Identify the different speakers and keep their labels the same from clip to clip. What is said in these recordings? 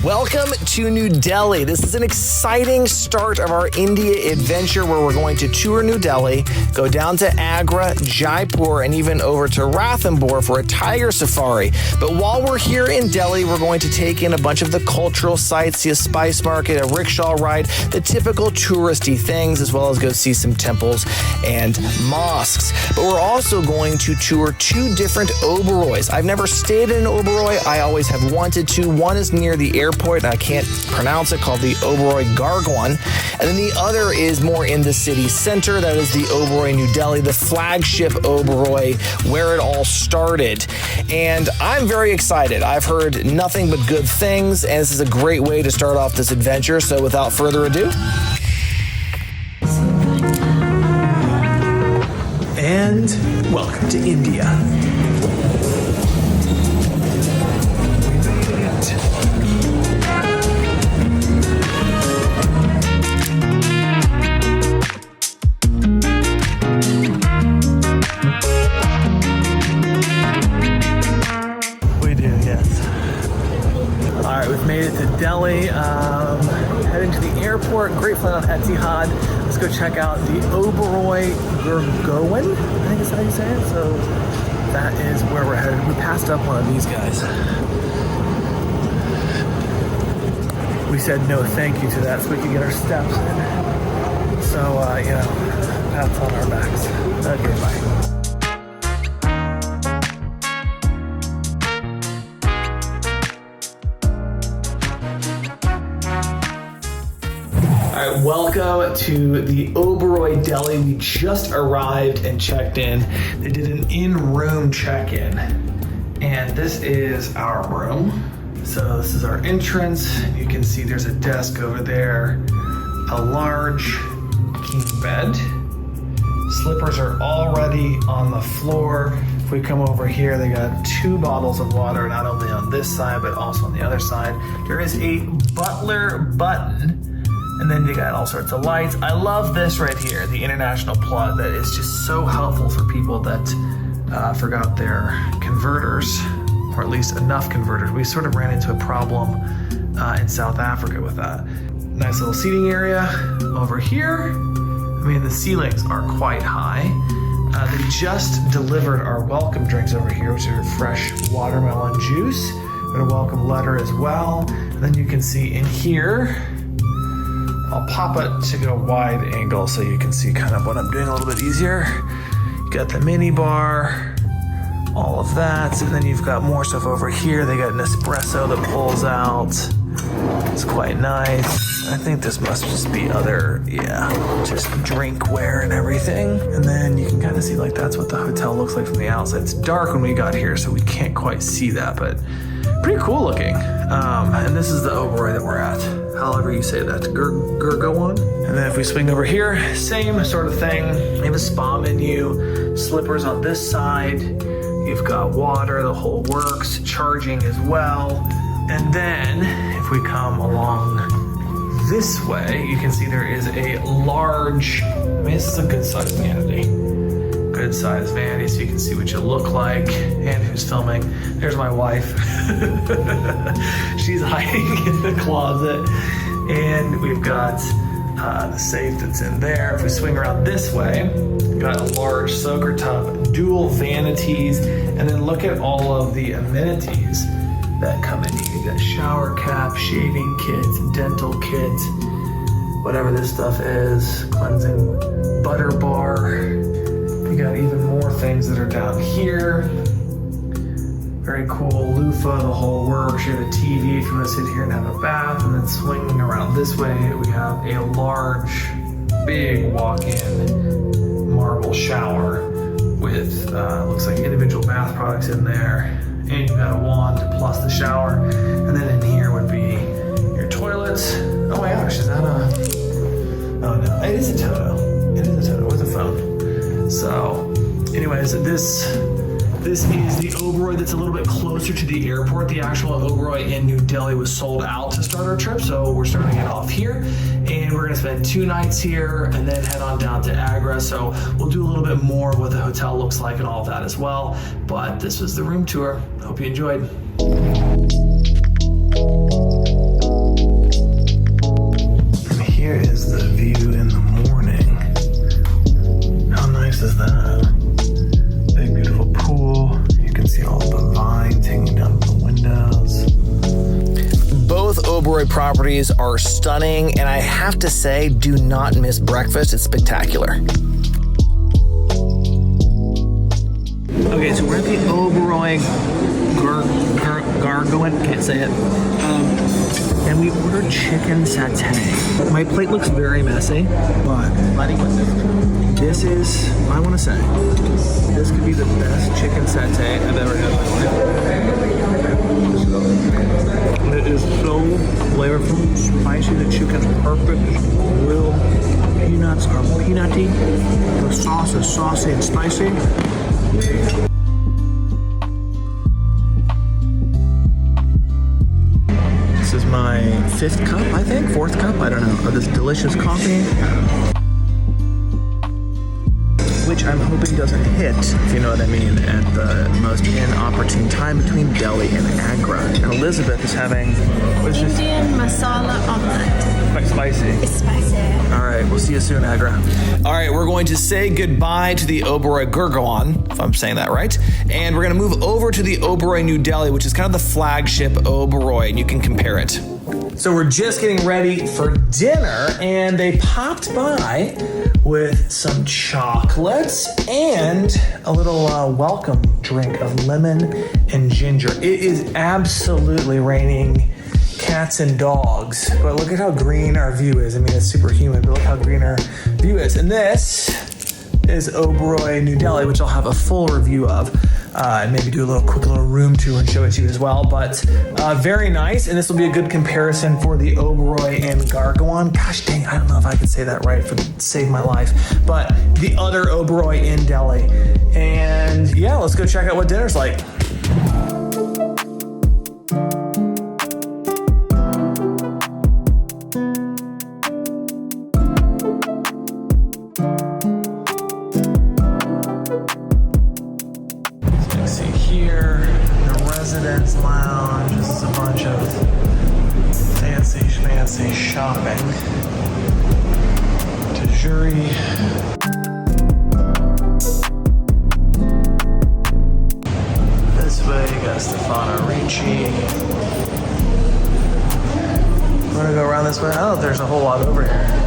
Speaker 1: Welcome to New Delhi. This is an exciting start of our India adventure where we're going to tour New Delhi, go down to Agra, Jaipur, and even over to Ranthambore for a tiger safari. But while we're here in Delhi, we're going to take in a bunch of the cultural sites, see a spice market, a rickshaw ride, the typical touristy things, as well as go see some temples and mosques. But we're also going to tour two different Oberois. I've never stayed in an Oberoi. I always have wanted to. One is near the airport, and I can't pronounce it, called the Oberoi Gurgaon. And then the other is more in the city center. That is the Oberoi New Delhi, the flagship Oberoi, where it all started. And I'm very excited. I've heard nothing but good things, and this is a great way to start off this adventure. So without further ado.
Speaker 2: And welcome to India. Made it to Delhi, heading to the airport, great flight on Etihad. Let's go check out the Oberoi Gurgaon, I think is how you say it. So that is where we're headed. We passed up one of these guys. We said no thank you to that so we could get our steps in. So, pats on our backs. Okay, bye. All right, welcome to the Oberoi Delhi. We just arrived and checked in. They did an in-room check-in, and this is our room. So this is our entrance. You can see there's a desk over there, a large king bed. Slippers are already on the floor. If we come over here, they got 2 bottles of water, not only on this side, but also on the other side. There is a butler button. And then you got all sorts of lights. I love this right here, the international plug. That is just so helpful for people that forgot their converters, or at least enough converters. We sort of ran into a problem in South Africa with that. Nice little seating area over here. I mean, the ceilings are quite high. They just delivered our welcome drinks over here, which are fresh watermelon juice. Got a welcome letter as well. And then you can see in here, I'll pop it to go wide angle so you can see kind of what I'm doing a little bit easier. You got the mini bar, all of that, and then you've got more stuff over here. They got an espresso that pulls out. It's quite nice. I think this must just be other, just drinkware and everything. And then you can kind of see like that's what the hotel looks like from the outside. It's dark when we got here, so we can't quite see that, but pretty cool looking. And this is the Oberoi that we're at. However you say that, Gurgaon. And then if we swing over here, same sort of thing. They have a spa menu, slippers on this side. You've got water, the whole works, charging as well. And then if we come along this way, you can see there is a large, this is a good sized vanity. Good sized vanity so you can see what you look like and who's filming. There's my wife. She's hiding in the closet. And we've got the safe that's in there. If we swing around this way, we've got a large soaker tub, dual vanities, and then look at all of the amenities that come in here. You got shower cap, shaving kits, dental kits, whatever this stuff is, cleansing butter bar. You got even more things that are down here. Very cool loofah, the whole works. You have a TV if you want to sit here and have a bath. And then swinging around this way, we have a large, big walk-in marble shower with, looks like individual bath products in there. And you've got a wand plus the shower. And then in here would be your toilets. Oh my gosh, is that a, oh no, it is a Toto. It is a Toto with a phone. So anyways, this is the Oberoi that's a little bit closer to the airport. The actual Oberoi in New Delhi was sold out to start our trip, so we're starting it off here. And we're gonna spend 2 nights here and then head on down to Agra. So we'll do a little bit more of what the hotel looks like and all of that as well. But this was the room tour. Hope you enjoyed.
Speaker 1: Oberoi properties are stunning, and I have to say, do not miss breakfast. It's spectacular. Okay, so we're at the Oberoi Gurgaon, can't say it. And we ordered chicken satay. My plate looks very messy, but this is, I want to say, this could be the best chicken satay I've ever had in my life. It is so flavorful, spicy, the chicken's perfect, there's real peanuts are peanutty, the sauce is saucy and spicy. This is my 5th cup, I think, 4th cup, I don't know, of this delicious coffee, which I'm hoping doesn't hit, if you know what I mean, at the most inopportune time between Delhi and Agra. And Elizabeth is having, what is this?
Speaker 3: Indian masala omelette.
Speaker 1: Quite spicy.
Speaker 3: It's spicy.
Speaker 1: All right, we'll see you soon, Agra. All right, we're going to say goodbye to the Oberoi Gurgaon, if I'm saying that right, and we're going to move over to the Oberoi New Delhi, which is kind of the flagship Oberoi, and you can compare it. So we're just getting ready for dinner, and they popped by with some chocolates and a little welcome drink of lemon and ginger. It is absolutely raining cats and dogs, but look at how green our view is. I mean, it's super humid, but look how green our view is. And this is Oberoi New Delhi, which I'll have a full review of, and maybe do a quick little room tour and show it to you as well. But very nice, and this will be a good comparison for the Oberoi in Gurgaon. Gosh dang, I don't know if I can say that right for save my life, but the other Oberoi in Delhi. And yeah, let's go check out what dinner's like. Residence lounge. This is a bunch of fancy shopping. Tajuri. This way you got Stefano Ricci. We're gonna go around this way. I don't know if there's a whole lot over here.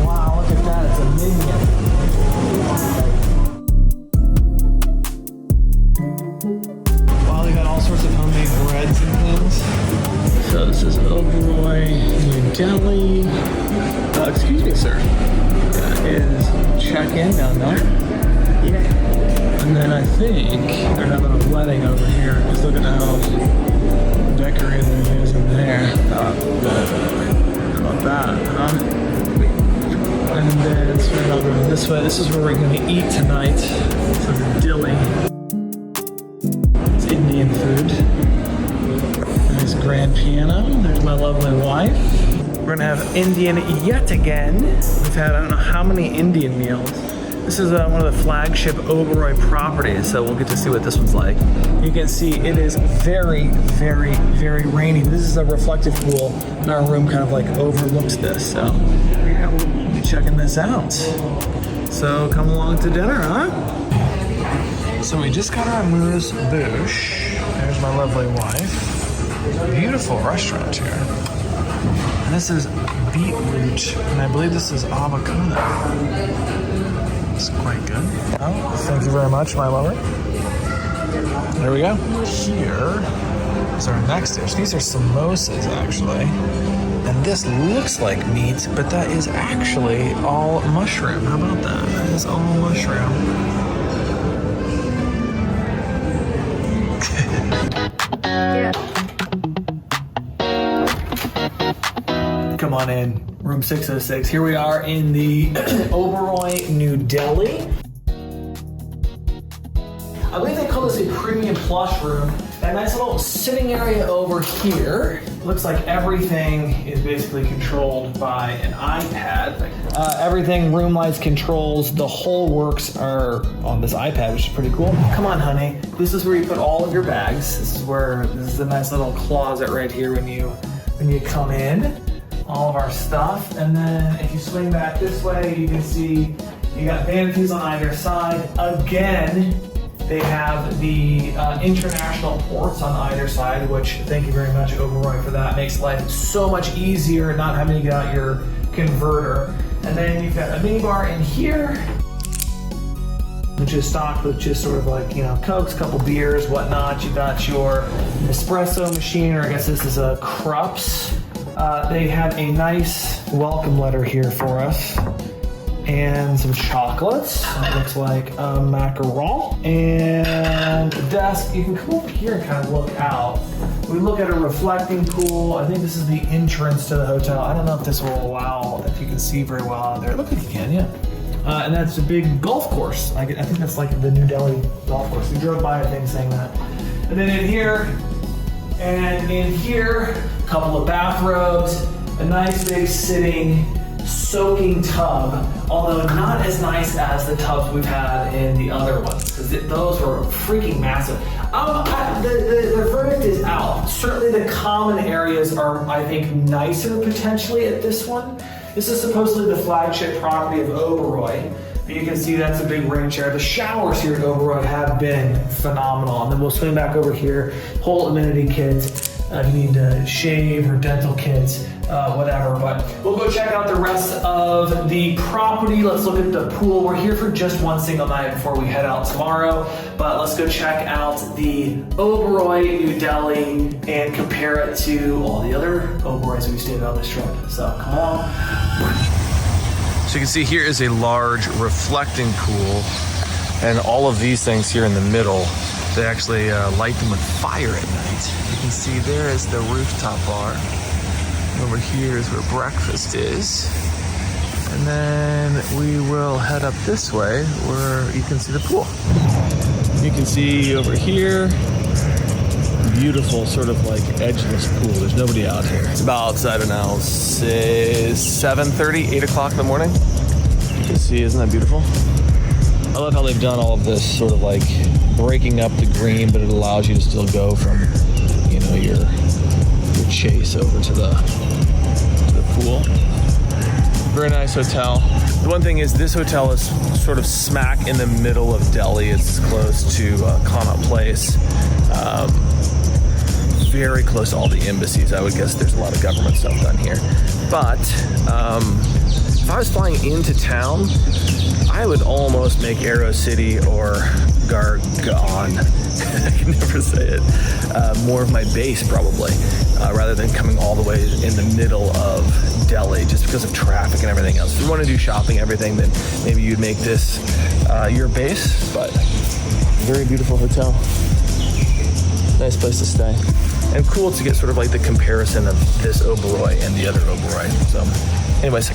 Speaker 1: Wow, look at that, it's a minion. Wow, they got all sorts of homemade breads and things. So this is Oberoi New Delhi. Excuse me, sir. That is check-in down there. Yeah. And then I think they're having a wedding over here. Just look at how decorated it is in there. That, huh? And then so we're going this way. This is where we're going to eat tonight. This is Delhi. It's Indian food. There's grand piano. There's my lovely wife. We're going to have Indian yet again. We've had I don't know how many Indian meals. This is one of the flagship Oberoi properties, so we'll get to see what this one's like. You can see it is very, very, very rainy. This is a reflective pool, and our room kind of like overlooks this, so yeah, we'll be checking this out. So come along to dinner, huh? So we just got our amuse bouche. There's my lovely wife. Beautiful restaurant here. And this is beetroot, and I believe this is avocado. It's quite good. Oh, thank you very much, my lover. There we go. Here is our next dish. These are samosas, actually. And this looks like meat, but that is actually all mushroom. How about that? That is all mushroom. Come on in. Room 606. Here we are in the Oberoi New Delhi. I believe they call this a premium plush room. That nice little sitting area over here. Looks like everything is basically controlled by an iPad. Everything, room lights, controls, the whole works are on this iPad, which is pretty cool. Come on, honey. This is where you put all of your bags. This is a nice little closet right here when you come in. All of our stuff, and then if you swing back this way, you can see
Speaker 2: You got vanities on either side. Again, they have the international ports on either side, which thank you very much, Oberoi, for that. Makes life so much easier not having to get out your converter. And then you've got a minibar in here, which is stocked with just sort of like, you know, Cokes, couple beers, whatnot. You got your espresso machine, or I guess this is a Krups. They have a nice welcome letter here for us. And some chocolates. It looks like a macaron. And a desk. You can come over here and kind of look out. We look at a reflecting pool. I think this is the entrance to the hotel. I don't know if this will allow, if you can see very well out there. It looks like you can, yeah. And that's a big golf course. I think that's like the New Delhi golf course. We drove by a thing saying that. And then in here, a couple of bathrobes, a nice big sitting, soaking tub, although not as nice as the tubs we've had in the other ones, because those were freaking massive. The verdict is out. Certainly the common areas are, I think, nicer potentially at this one. This is supposedly the flagship property of Oberoi. But you can see that's a big rain shower. The showers here at Oberoi have been phenomenal. And then we'll swing back over here, whole amenity kits. If you need to shave or dental kits, whatever. But we'll go check out the rest of the property. Let's look at the pool. We're here for just one single night before we head out tomorrow. But let's go check out the Oberoi New Delhi and compare it to all the other Oberois we stayed on this trip. So come on.
Speaker 1: So you can see here is a large reflecting pool, and all of these things here in the middle, they actually light them with fire at night. You can see there is the rooftop bar. Over here is where breakfast is. And then we will head up this way where you can see the pool. You can see over here, beautiful sort of like edgeless pool. There's nobody out here. It's about, I don't know, 7:30, 8 o'clock in the morning. You can see, isn't that beautiful? I love how they've done all of this sort of like breaking up the green, but it allows you to still go from, you know, your chase over to the pool. Very nice hotel. The one thing is this hotel is sort of smack in the middle of Delhi. It's close to Connaught Place. Very close to all the embassies. I would guess there's a lot of government stuff done here. But if I was flying into town, I would almost make Aero City or Gurgaon, I can never say it, more of my base probably, rather than coming all the way in the middle of Delhi just because of traffic and everything else. If you want to do shopping, everything, then maybe you'd make this your base, but very beautiful hotel. Nice place to stay. And cool to get sort of like the comparison of this Oberoi and the other Oberoi. So anyways,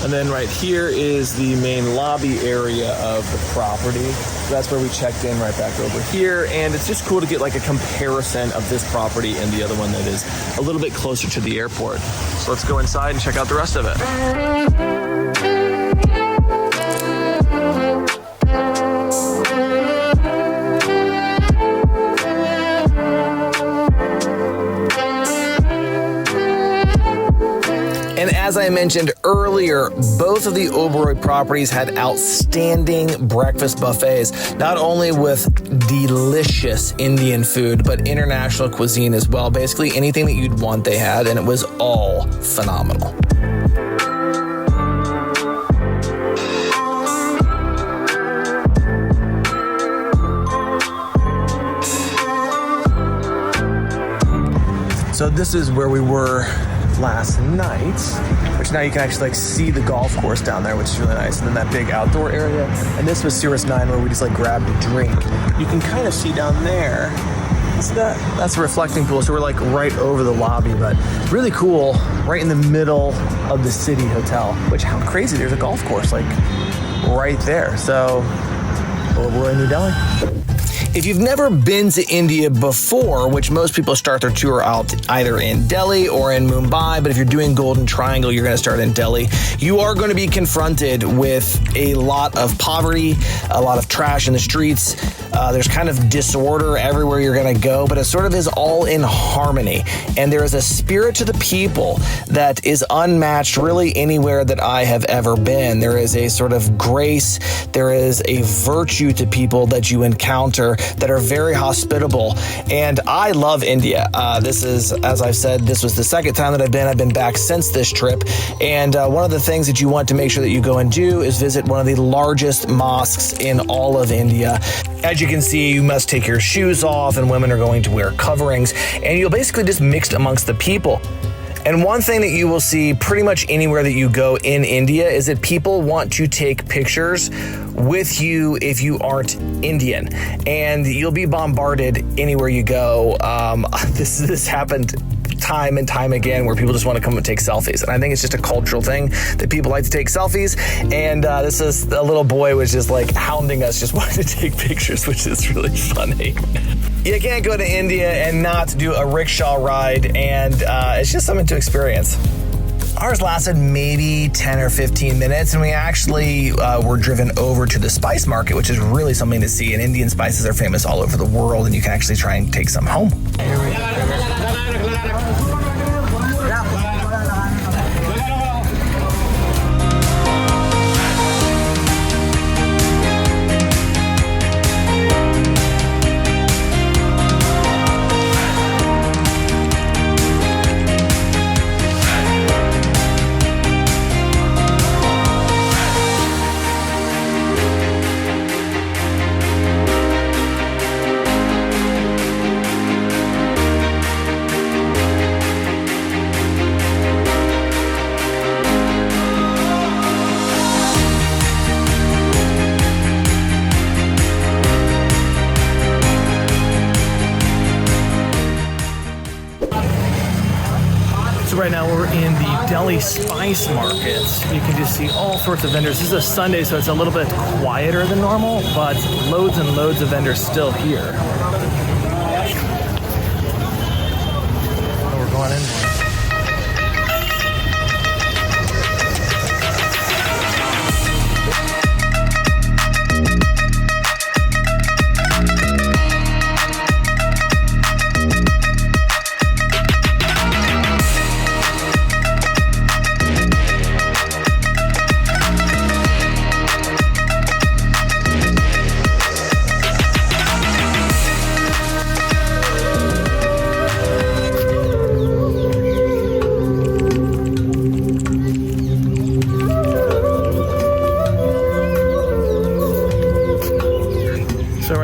Speaker 1: and then right here is the main lobby area of the property. So that's where we checked in, right back over here. And it's just cool to get like a comparison of this property and the other one that is a little bit closer to the airport. So let's go inside and check out the rest of it. And as I mentioned earlier, both of the Oberoi properties had outstanding breakfast buffets, not only with delicious Indian food, but international cuisine as well. Basically anything that you'd want they had, and it was all phenomenal. So this is where we were last night, which now you can actually like see the golf course down there, which is really nice. And then that big outdoor area. And this was Cirrus 9 where we just like grabbed a drink. You can kind of see down there. See that? That's a reflecting pool. So we're like right over the lobby, but really cool, right in the middle of the city hotel, which how crazy. There's a golf course like right there. So Oberoi New Delhi. If you've never been to India before, which most people start their tour out either in Delhi or in Mumbai, but if you're doing Golden Triangle, you're going to start in Delhi, you are going to be confronted with a lot of poverty, a lot of trash in the streets. There's kind of disorder everywhere you're going to go, but it sort of is all in harmony. And there is a spirit to the people that is unmatched really anywhere that I have ever been. There is a sort of grace, there is a virtue to people that you encounter that are very hospitable. And I love India. This is, as I've said, this was the second time that I've been back since this trip. And one of the things that you want to make sure that you go and do is visit one of the largest mosques in all of India. As you can see, you must take your shoes off, and women are going to wear coverings, and you'll basically just mix amongst the people. And one thing that you will see pretty much anywhere that you go in India is that people want to take pictures with you if you aren't Indian. And you'll be bombarded anywhere you go. This happened time and time again where people just want to come and take selfies. And I think it's just a cultural thing that people like to take selfies. And this is a little boy was just like hounding us, just wanting to take pictures, which is really funny. You can't go to India and not do a rickshaw ride, and it's just something to experience. Ours lasted maybe 10 or 15 minutes, and we actually were driven over to the spice market, which is really something to see. And Indian spices are famous all over the world, and you can actually try and take some home. Right now we're in the Delhi spice market. You can just see all sorts of vendors. This is a Sunday, so it's a little bit quieter than normal, but loads and loads of vendors still here. Oh, we're going in.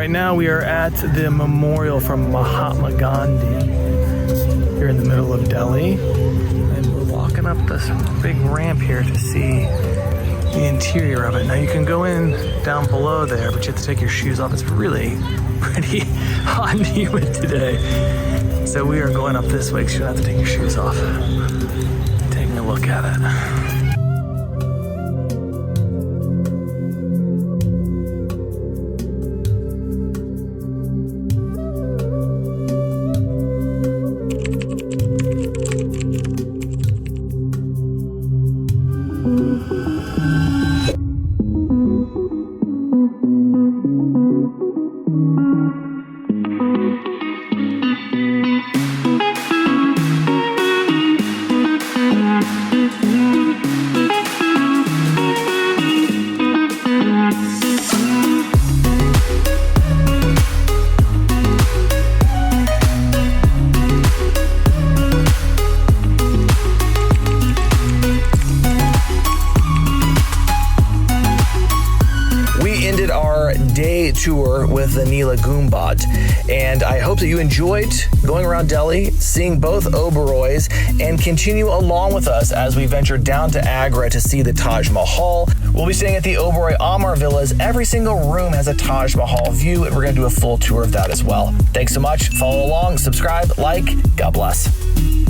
Speaker 1: Now we are at the memorial from Mahatma Gandhi here in the middle of Delhi, and we're walking up this big ramp here to see the interior of it. Now you can go in down below there, but you have to take your shoes off. It's really pretty hot and humid today. So we are going up this way because you don't have to take your shoes off. Taking a look at it. Day tour with the Neela Gumbad, and I hope that you enjoyed going around Delhi, seeing both Oberois, and continue along with us as we venture down to Agra to see the Taj Mahal. We'll be staying at the Oberoi Amar Villas. Every single room has a Taj Mahal view, and we're going to do a full tour of that as well. Thanks so much. Follow along, subscribe, like. God bless.